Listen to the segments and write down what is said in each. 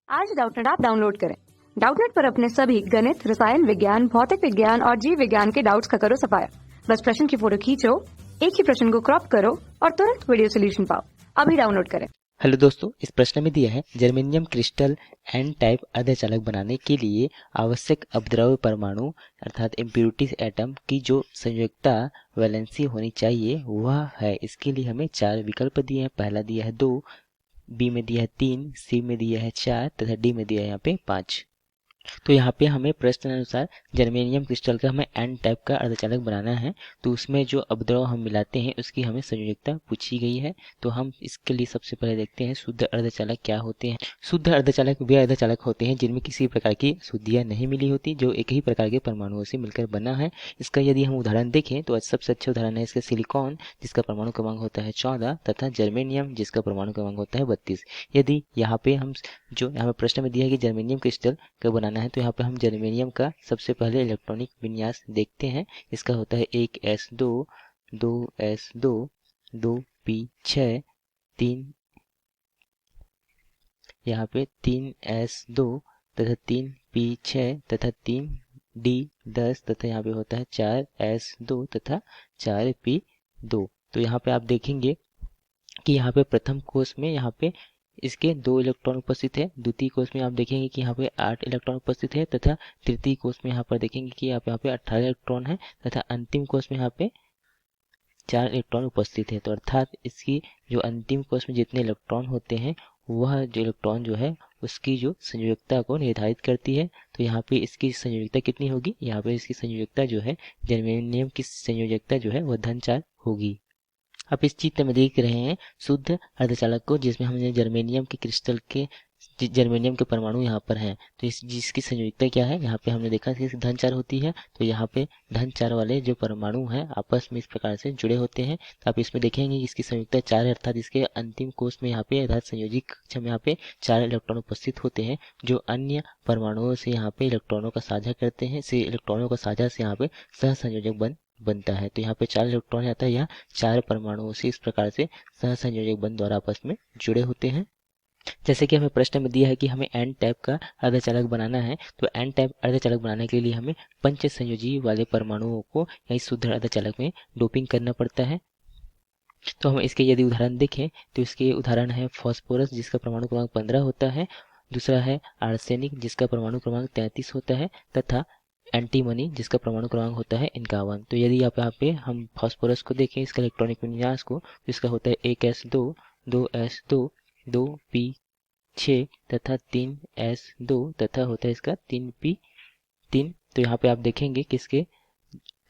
आज Doubtnut app download करें। Doubtnut पर अपने सभी गणित, रसायन विज्ञान, भौतिक विज्ञान और जीव विज्ञान के डाउट्स का करो सफाया। बस प्रश्न की फोटो खींचो, एक ही प्रश्न को क्रॉप करो और तुरंत वीडियो सोल्यूशन पाओ। अभी डाउनलोड करें। हेलो दोस्तों, इस प्रश्न में दिया है जर्मेनियम क्रिस्टल एन टाइप अर्धचालक बनाने के लिए आवश्यक अपद्रव्य परमाणु अर्थात इम्प्यूरिटीज एटम की जो संयोजकता वैलेंसी होनी चाहिए वह है। इसके लिए हमें 4 विकल्प दिए हैं। पहला दिया है 2, बी में दिया है 3, सी में दिया है 4 तथा डी में दिया है यहाँ पे 5। तो यहाँ पे हमें प्रश्न अनुसार जर्मेनियम क्रिस्टल का हमें एन टाइप का अर्धचालक बनाना है, तो उसमें जो अपद्रव हम मिलाते हैं उसकी हमें संयोजकता पूछी गई है। तो हम इसके लिए सबसे पहले देखते हैं शुद्ध अर्धचालक क्या होते हैं। शुद्ध अर्धचालक वे अर्धचालक होते हैं जिनमें किसी प्रकार की शुद्धियाँ नहीं मिली होती, जो एक ही प्रकार के परमाणुओं से मिलकर बना है। इसका यदि हम उदाहरण देखें तो सबसे अच्छा उदाहरण है इसका सिलिकॉन, जिसका परमाणु क्रमांक होता है 14 तथा जर्मेनियम, जिसका परमाणु क्रमांक होता है 32। यदि यहाँ पे हम जो यहाँ पे प्रश्न में दिया है कि जर्मेनियम क्रिस्टल का बनाना है, तो यहाँ पे हम जर्मेनियम का सबसे पहले इलेक्ट्रॉनिक विन्यास देखते हैं। इसका होता है 1s2, 2s2, 2p6, 3 यहाँ पे 3s2 तथा 3p6 तथा 3d10 तथा यहाँ पे होता है 4s2 तथा 4p2। तो यहाँ पे आप देखेंगे कि यहाँ पे प्रथम कोष में यहाँ पे इसके 2 इलेक्ट्रॉन उपस्थित है, द्वितीय कोष में आप देखेंगे कि यहाँ पे 8 इलेक्ट्रॉन उपस्थित है तथा तृतीय कोष में यहाँ पर देखेंगे कि यहाँ पे 18 इलेक्ट्रॉन है तथा अंतिम कोष में यहाँ पे 4 इलेक्ट्रॉन उपस्थित है। तो अर्थात इसकी जो अंतिम कोष में जितने इलेक्ट्रॉन होते हैं वह जो इलेक्ट्रॉन जो है उसकी जो संयोजकता को निर्धारित करती है। तो यहाँ पे इसकी संयोजकता कितनी होगी, यहाँ पे इसकी संयोजकता जो है जर्मेनियम की संयोजकता जो है वह धन 4 होगी। आप इस चित्र में देख रहे हैं शुद्ध अर्धचालक को, जिसमें हमने जर्मेनियम के क्रिस्टल के जर्मेनियम के परमाणु यहाँ पर हैं। तो इस जिसकी संयोजकता क्या है, यहाँ पे हमने देखा कि धन 4 होती है। तो यहाँ पे धन 4 वाले जो परमाणु हैं आपस में इस प्रकार से जुड़े होते हैं। तो आप इसमें देखेंगे कि इसकी संयोजकता 4 है, अर्थात इसके अंतिम कोष में यहाँ पे अर्थात संयोजी कक्ष में यहाँ पे 4 इलेक्ट्रॉन उपस्थित होते हैं, जो अन्य परमाणुओं से यहाँ पे इलेक्ट्रॉनों का साझा करते हैं। से इलेक्ट्रॉनों का साझा से यहाँ पे सहसंयोजक बनता है। तो यहाँ पे 4 इलेक्ट्रॉन आता है, या 4 परमाणुओं से इस प्रकार से सहसंयोजक बंध द्वारा आपस में जुड़े होते हैं। जैसे कि हमें प्रश्न में दिया है कि हमें एन टाइप का अर्धचालक बनाना है, तो एन टाइप अर्धचालक बनाने के लिए हमें पंच संयोजी वाले परमाणुओं को या शुद्ध अर्धचालक में डोपिंग करना पड़ता है। तो हम इसके यदि उदाहरण देखें तो इसके उदाहरण है फॉस्फोरस, जिसका परमाणु क्रमांक 15 होता है। दूसरा है आर्सेनिक, जिसका परमाणु क्रमांक 33 होता है, तथा एंटीमनी, जिसका परमाणु क्रमांक होता है 51। तो यदि आप यहाँ पे हम फॉस्फोरस को देखें इसका इलेक्ट्रॉनिक विन्यास को, तो इसका होता है 1s2, 2s2, 2p6 तथा 3s2 तथा होता है इसका 3p3। तो यहाँ पे आप देखेंगे कि इसके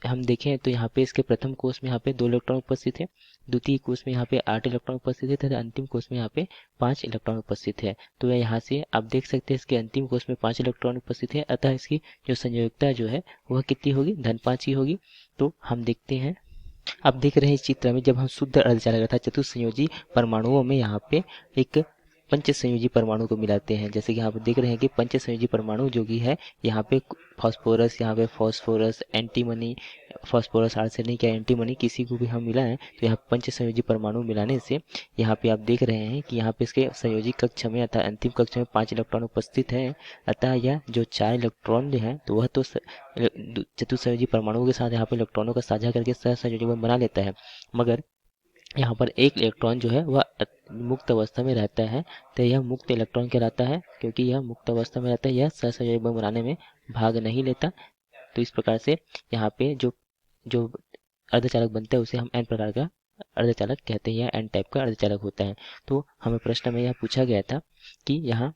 हम देखें तो यहाँ पे इसके प्रथम कोष में यहाँ पे 2 इलेक्ट्रॉन उपस्थित है, द्वितीय कोष में यहाँ पे 8 इलेक्ट्रॉन उपस्थित है तथा अंतिम कोष में यहाँ पे 5 इलेक्ट्रॉन उपस्थित है। तो यहाँ से आप देख सकते हैं इसके अंतिम कोष में 5 इलेक्ट्रॉन उपस्थित है, अतः इसकी जो संयोजकता जो है वह कितनी होगी, धन 5 की होगी। तो हम देखते हैं, आप देख रहे हैं इस चित्र में जब हम शुद्ध अर्धचालक अर्थात चतुस्संयोजी परमाणुओं में यहाँ पे एक पंच संयोजी परमाणु को मिलाते हैं। जैसे कि यहाँ पे देख रहे हैं कि पंच संयोजी परमाणु जो कि है यहाँ पे फॉस्फोरस, यहाँ पे फॉस्फोरस, एंटीमनी, फॉस्फोरस, आर्सेनिक या एंटीमनी किसी को भी हम मिलाएं तो यहाँ पंच संयोजी परमाणु मिलाने से यहाँ पे आप देख रहे हैं कि यहाँ पे इसके संयोजी कक्ष में अर्थात अंतिम कक्ष में 5 इलेक्ट्रॉन उपस्थित है। अतः यह जो 4 इलेक्ट्रॉन जो है तो वह तो चतुस्संयोजी परमाणुओं के साथ यहाँ पे इलेक्ट्रॉनों का साझा करके सहसंयोजक बना लेता है, मगर यहाँ पर एक इलेक्ट्रॉन जो है वह मुक्त अवस्था में रहता है। तो यह मुक्त इलेक्ट्रॉन कहलाता है, क्योंकि यह मुक्त अवस्था में रहता है, यह सहसंयोजक बंध बनाने में भाग नहीं लेता। तो इस प्रकार से यहाँ पे जो अर्धचालक बनता है उसे हम एन प्रकार का अर्धचालक कहते हैं, या एन टाइप का अर्धचालक होता है। तो हमें प्रश्न में यह पूछा गया था कि यहाँ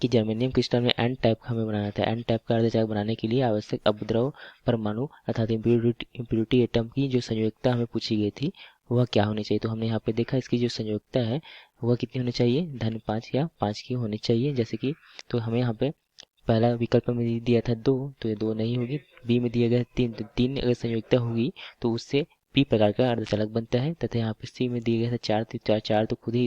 कि जर्मेनियम क्रिस्टल में एन टाइप का हमें बनाना था। एन टाइप का अर्धचालक बनाने के लिए आवश्यक अपद्रव परमाणु अर्थात इम्प्यूरिटी एटम की जो संयोजकता हमें पूछी गई थी वह क्या होनी चाहिए। तो हमने यहाँ पे देखा इसकी जो संयोजकता है वह कितनी होनी चाहिए, धन 5 या 5 की होनी चाहिए। जैसे कि तो हमें यहाँ पे पहला विकल्प में दिया था 2, तो ये 2 नहीं होगी। बी में दिया गया 3, तो 3 अगर संयोजकता होगी तो उससे पी प्रकार का अर्धचालक बनता है। तथा यहाँ पे सी में दिया गया था 4, तो 4 तो खुद ही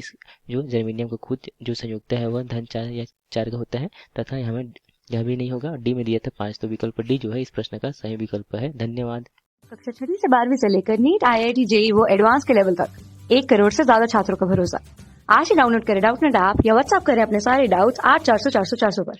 जो जर्मेनियम का खुद जो संयोजकता है वह धन 4 या 4 का होता है, तथा यहाँ में यह भी नहीं होगा। डी में दिया था 5, तो विकल्प डी जो है इस प्रश्न का सही विकल्प है। धन्यवाद। कक्षा 6 से 12वीं से लेकर नीट, IIT, JEE वो एडवांस के लेवल तक 1 करोड़ से ज्यादा छात्रों का भरोसा। आज ही डाउनलोड करें डाउटनेट ऐप या व्हाट्सएप करें अपने सारे डाउट्स 8400 400 400 पर।